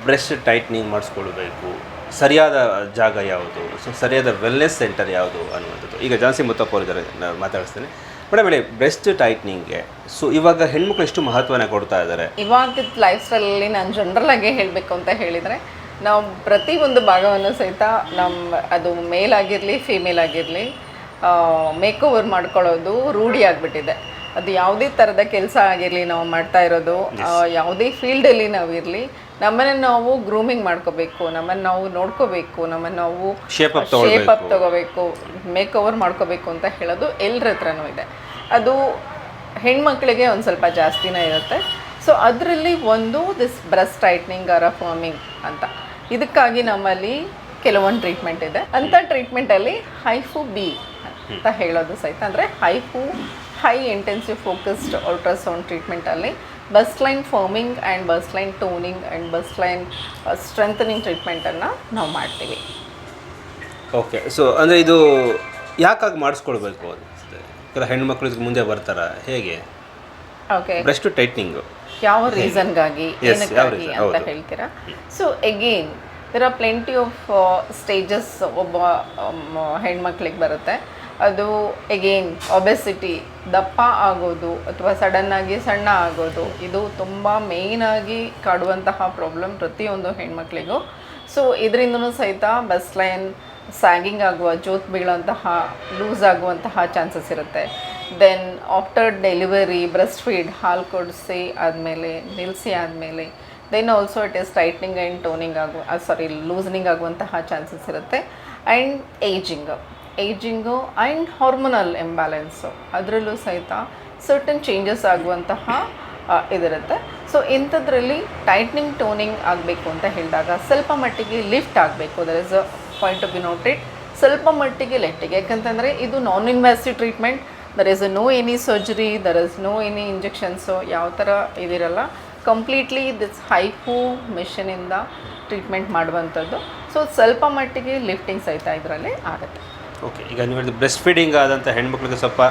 Breast tightening ಮಾಡಿಸ್ಕೊಳ್ಬೇಕು, ಸರಿಯಾದ ಜಾಗ ಯಾವುದು, ಸೊ ಸರಿಯಾದ ವೆಲ್ನೆಸ್ ಸೆಂಟರ್ ಯಾವುದು ಅನ್ನುವಂಥದ್ದು. ಈಗ ಜಾನ್ಸಿ ಮುತ್ತಪ್ಪ ಅವರಿದ್ದಾರೆ, ನಾನು ಮಾತಾಡಿಸ್ತೇನೆ. ಮೇಡಮ್ ಹೇಳಿ, ಬ್ರೆಸ್ಟ್ ಟೈಟ್ನಿಂಗ್ಗೆ ಸೊ ಇವಾಗ ಹೆಣ್ಮಕ್ಳು ಎಷ್ಟು ಮಹತ್ವನ ಕೊಡ್ತಾ ಇದ್ದಾರೆ? ಇವಾಗಿದ್ದ ಲೈಫ್ ಸ್ಟೈಲಲ್ಲಿ ನಾನು ಜನರಲ್ ಆಗಿ ಹೇಳಬೇಕು ಅಂತ ಹೇಳಿದರೆ, ನಾವು ಪ್ರತಿಯೊಂದು ಭಾಗವನ್ನು ಸಹಿತ ಅದು ಮೇಲ್ ಆಗಿರಲಿ ಫೀಮೇಲ್ ಆಗಿರಲಿ ಮೇಕ್ ಓವರ್ ಮಾಡ್ಕೊಳ್ಳೋದು ರೂಢಿ ಆಗಿಬಿಟ್ಟಿದೆ. ಅದು ಯಾವುದೇ ಥರದ ಕೆಲಸ ಆಗಿರಲಿ, ನಾವು ಮಾಡ್ತಾ ಇರೋದು ಯಾವುದೇ ಫೀಲ್ಡಲ್ಲಿ ನಾವಿರಲಿ, ನಮ್ಮನ್ನು ನಾವು ಗ್ರೂಮಿಂಗ್ ಮಾಡ್ಕೋಬೇಕು, ನಮ್ಮನ್ನು ನಾವು ನೋಡ್ಕೋಬೇಕು, ನಮ್ಮನ್ನು ನಾವು ಶೇಪ್ ಅಪ್ ತಗೋಬೇಕು, ಮೇಕ್ ಓವರ್ ಮಾಡ್ಕೋಬೇಕು ಅಂತ ಹೇಳೋದು ಎಲ್ಲರ ಹತ್ರನೂ ಇದೆ. ಅದು ಹೆಣ್ಮಕ್ಳಿಗೆ ಒಂದು ಸ್ವಲ್ಪ ಜಾಸ್ತಿನೇ ಇರುತ್ತೆ. ಸೊ ಅದರಲ್ಲಿ ಒಂದು ಬ್ರೆಸ್ಟ್ ಟೈಟ್ನಿಂಗ್ ಆರ್ ಫರ್ಮಿಂಗ್ ಅಂತ, ಇದಕ್ಕಾಗಿ ನಮ್ಮಲ್ಲಿ ಕೆಲವೊಂದು ಟ್ರೀಟ್ಮೆಂಟ್ ಇದೆ. ಅಂಥ ಟ್ರೀಟ್ಮೆಂಟಲ್ಲಿ ಹೈಫು ಬಿ ಅಂತ ಹೇಳೋದು ಸಹಿತ, ಅಂದರೆ ಹೈ ಇಂಟೆನ್ಸಿವ್ ಫೋಕಸ್ಡ್ ಅಲ್ಟ್ರಾಸೌಂಡ್ ಟ್ರೀಟ್ಮೆಂಟಲ್ಲಿ bust line firming and bust line toning and bust line strengthening ಟ್ರೀಟ್ಮೆಂಟನ್ನು ನಾವು ಮಾಡ್ತೀವಿ. ಓಕೆ, ಸೊ ಅಂದರೆ ಇದು ಯಾಕಾಗಿ ಮಾಡಿಸ್ಕೊಳ್ಬೇಕು ಅನಿಸುತ್ತೆ? ಕೆಲವು ಹೆಣ್ಮಕ್ಳು ಇದಕ್ಕೆ ಮುಂದೆ ಬರ್ತಾರಾ, ಹೇಗೆ? ಓಕೆ, ಬ್ರೆಸ್ಟ್ ಟೈಟ್ನಿಂಗು ಯಾವ ರೀಸನ್ಗಾಗಿ, ಏನಕ್ಕಾಗಿ ಅಂತ ಹೇಳ್ತೀರಾ? So again there are plenty of stages ಒಬ್ಬ ಹೆಣ್ಮಕ್ಳಿಗೆ ಬರುತ್ತೆ. ಅದು ಎಗೇನ್ ಒಬೆಸಿಟಿ, ದಪ್ಪ ಆಗೋದು ಅಥವಾ ಸಡನ್ನಾಗಿ ಸಣ್ಣ ಆಗೋದು, ಇದು ತುಂಬ ಮೇಯ್ನಾಗಿ ಕಾಡುವಂತಹ ಪ್ರಾಬ್ಲಮ್ ಪ್ರತಿಯೊಂದು ಹೆಣ್ಮಕ್ಳಿಗೂ. ಸೊ ಇದರಿಂದನೂ ಸಹಿತ ಬಸ್ಟ್ ಲೈನ್ ಸ್ಯಾಗಿಂಗ್ ಆಗುವ, ಜೋತ್ ಬೀಳುವಂತಹ, ಲೂಸ್ ಆಗುವಂತಹ ಚಾನ್ಸಸ್ ಇರುತ್ತೆ. Then after delivery breast feed ಹಾಲು ಕೊಡಿಸಿ ಆದಮೇಲೆ, ನಿಲ್ಲಿಸಿ ಆದಮೇಲೆ, then also it is tightening and toning loosening ಆಗುವಂತಹ ಚಾನ್ಸಸ್ ಇರುತ್ತೆ. And ageing and hormonal imbalance, ಅದರಲ್ಲೂ ಸಹಿತ ಸರ್ಟನ್ ಚೇಂಜಸ್ ಆಗುವಂತಹ ಇದಿರುತ್ತೆ. ಸೊ ಇಂಥದ್ರಲ್ಲಿ ಟೈಟ್ನಿಂಗ್ ಟೋನಿಂಗ್ ಆಗಬೇಕು ಅಂತ ಹೇಳಿದಾಗ ಸ್ವಲ್ಪ ಮಟ್ಟಿಗೆ ಲಿಫ್ಟ್ ಆಗಬೇಕು. There is a point to be noted, ಸ್ವಲ್ಪ ಮಟ್ಟಿಗೆ ಲಿಫ್ಟಿಗೆ. ಯಾಕಂತಂದರೆ ಇದು non invasive treatment, there is no any surgery, there is no any injections, ಯಾವ ಥರ ಇದಿರಲ್ಲ. ಕಂಪ್ಲೀಟ್ಲಿ ದಿಸ್ ಹೈಫು ಮಿಷನಿಂದ ಟ್ರೀಟ್ಮೆಂಟ್ ಮಾಡುವಂಥದ್ದು. ಸೊ ಸ್ವಲ್ಪ ಮಟ್ಟಿಗೆ ಲಿಫ್ಟಿಂಗ್ ಸಹಿತ ಇದರಲ್ಲಿ ಆಗುತ್ತೆ. ಓಕೆ, ಈಗ ನೀವು ಹೇಳಿದ ಬ್ರೆಸ್ಟ್ ಫೀಡಿಂಗ್ ಆದಂಥ ಹೆಣ್ಮಕ್ಳಿಗೆ ಸ್ವಲ್ಪ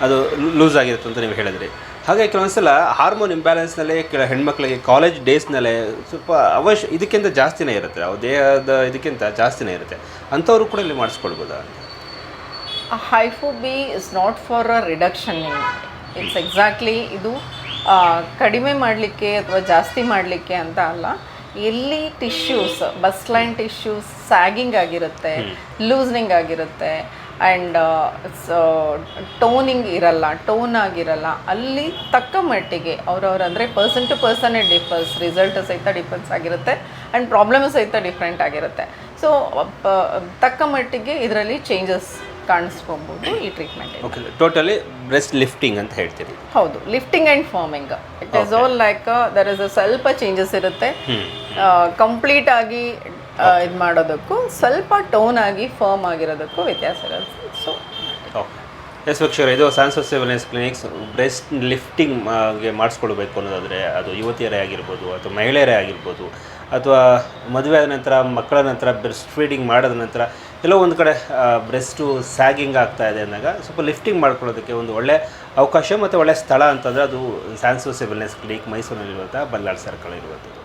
ಅದು ಲೂಸ್ ಆಗಿರುತ್ತೆ ಅಂತ ನೀವು ಹೇಳಿದ್ರಿ. ಹಾಗೆ ಕೆಲವೊಂದು ಸಲ ಹಾರ್ಮೋನ್ ಇಂಬ್ಯಾಲೆನ್ಸ್ನಲ್ಲೇ ಹೆಣ್ಮಕ್ಳಿಗೆ ಕಾಲೇಜ್ ಡೇಸ್ನಲ್ಲೇ ಸ್ವಲ್ಪ ಇದಕ್ಕಿಂತ ಜಾಸ್ತಿನೇ ಇರುತ್ತೆ, ದೇಹದ ಇದಕ್ಕಿಂತ ಜಾಸ್ತಿನೇ ಇರುತ್ತೆ, ಅಂಥವ್ರು ಕೂಡ ಇಲ್ಲಿ ಮಾಡಿಸ್ಕೊಳ್ಬೋದಾ? HIFU B is not for a reduction, it's exactly ಇದು ಕಡಿಮೆ ಮಾಡಲಿಕ್ಕೆ ಅಥವಾ ಜಾಸ್ತಿ ಮಾಡಲಿಕ್ಕೆ ಅಂತ ಅಲ್ಲ. ಎಲ್ಲಿ tissues, bust line tissues sagging ಆಗಿರುತ್ತೆ, ಲೂಸ್ನಿಂಗ್ ಆಗಿರುತ್ತೆ ಆ್ಯಂಡ್ ಟೋನಿಂಗ್ ಇರಲ್ಲ, ಟೋನ್ ಆಗಿರಲ್ಲ, ಅಲ್ಲಿ ತಕ್ಕ ಮಟ್ಟಿಗೆ ಅವ್ರವ್ರು, ಅಂದರೆ person to person it differs, result ಸಹಿತ ಡಿಫರೆನ್ಸ್ ಆಗಿರುತ್ತೆ ಆ್ಯಂಡ್ ಪ್ರಾಬ್ಲಮ್ ಸಹಿತ ಡಿಫ್ರೆಂಟ್ ಆಗಿರುತ್ತೆ. ಸೊ ತಕ್ಕ ಮಟ್ಟಿಗೆ ಇದರಲ್ಲಿ ಚೇಂಜಸ್ ಕಾಣಿಸ್ಕೊಬೋದು ಈ treatment. Okay, totally breast lifting ಅಂತ ಹೇಳ್ತೀರಿ? ಹೌದು, lifting and firming. It is all like there is a ಸ್ವಲ್ಪ ಚೇಂಜಸ್ ಇರುತ್ತೆ. ಕಂಪ್ಲೀಟ್ ಆಗಿ ಇದು ಮಾಡೋದಕ್ಕೂ ಸ್ವಲ್ಪ ಟೋನ್ ಆಗಿ ಫರ್ಮ್ ಆಗಿರೋದಕ್ಕೂ ವ್ಯತ್ಯಾಸ ಇರುತ್ತೆ. ಸೊ ಓಕೆ, ಎಸ್ ವಕ್ಷರ, ಇದು ಸಾನ್ಸಸ್ ವೆಲ್ನೆಸ್ ಕ್ಲಿನಿಕ್ಸ್ ಬ್ರೆಸ್ಟ್ ಲಿಫ್ಟಿಂಗ್ಗೆ ಮಾಡಿಸ್ಕೊಳ್ಬೇಕು ಅನ್ನೋದಾದರೆ ಅದು ಯುವತಿಯರೇ ಆಗಿರ್ಬೋದು ಅಥವಾ ಮಹಿಳೆಯರೇ ಆಗಿರ್ಬೋದು, ಅಥವಾ ಮದುವೆ ಆದ ನಂತರ, ಮಕ್ಕಳ ನಂತರ, ಬ್ರೆಸ್ಟ್ ಫೀಡಿಂಗ್ ಮಾಡಿದ ನಂತರ ಎಲ್ಲೋ ಒಂದು ಕಡೆ ಬ್ರೆಸ್ಟು ಸ್ಯಾಗಿಂಗ್ ಆಗ್ತಾ ಇದೆ ಅಂದಾಗ ಸ್ವಲ್ಪ ಲಿಫ್ಟಿಂಗ್ ಮಾಡ್ಕೊಳ್ಳೋದಕ್ಕೆ ಒಂದು ಒಳ್ಳೆ ಅವಕಾಶ ಮತ್ತು ಒಳ್ಳೆಯ ಸ್ಥಳ ಅಂತಂದರೆ ಅದು ಸಾನ್ಸಸ್ ವೆಲ್ನೆಸ್ ಕ್ಲಿನಿಕ್, ಮೈಸೂರಿನಲ್ಲಿರುವಂಥ ಬಲ್ಲಾಳ್ ಸರ್ಕಲ್ ಇರುವಂಥದ್ದು.